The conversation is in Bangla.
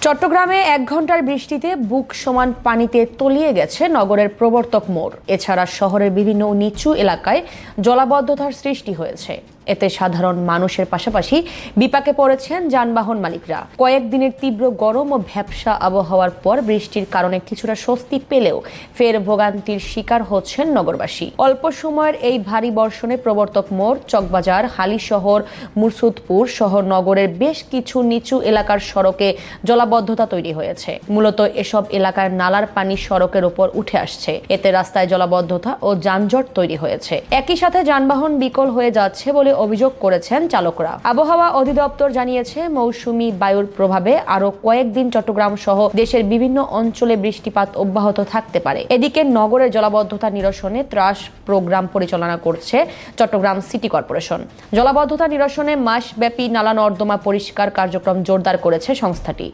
চট্টগ্রামে 1 ঘন্টার বৃষ্টিতে বুক সমান পানিতে তলিয়ে গেছে নগরের প্রবর্তক মোড়। এছাড়া শহরের বিভিন্ন নিচু এলাকায় জলাবদ্ধতার সৃষ্টি হয়েছে। এতে সাধারণ মানুষের পাশাপাশি বিপাকে পড়েছেন যানবাহন মালিকরা। কয়েকদিনের তীব্র গরম ও ভ্যাপসা আবহাওয়ার পর বৃষ্টির কারণে কিছুটা স্বস্তি পেলেও ফের ভোগান্তির শিকার হচ্ছেন নগরবাসী। অল্প সময়ের এই ভারী বর্ষণে প্রবর্তক মোড়, চকবাজার, হালিশহর, মুরসুদপুর সহ নগরের বেশ কিছু নিচু এলাকার সড়কে জলাবদ্ধতা তৈরি হয়েছে। মূলত এসব এলাকার নালার পানি সড়কের উপর উঠে আসছে। এতে রাস্তায় জলাবদ্ধতা ও যানজট তৈরি হয়েছে। একই সাথে যানবাহন বিকল হয়ে যাচ্ছে বলে অভিযোগ করেছেন চালকরা। আবহাওয়া অধিদপ্তর জানিয়েছে, মৌসুমী বায়ুর প্রভাবে আরো কয়েকদিন চট্টগ্রাম সহ দেশের বিভিন্ন অঞ্চলে বৃষ্টিপাত অব্যাহত থাকতে পারে। এদিকে নগরের জলাবদ্ধতা নিরসনে ত্রাস প্রোগ্রাম পরিচালনা করছে চট্টগ্রাম সিটি কর্পোরেশন। জলাবদ্ধতা নিরসনে মাসব্যাপী নালা নর্দমা পরিষ্কার কার্যক্রম জোরদার করেছে সংস্থাটি।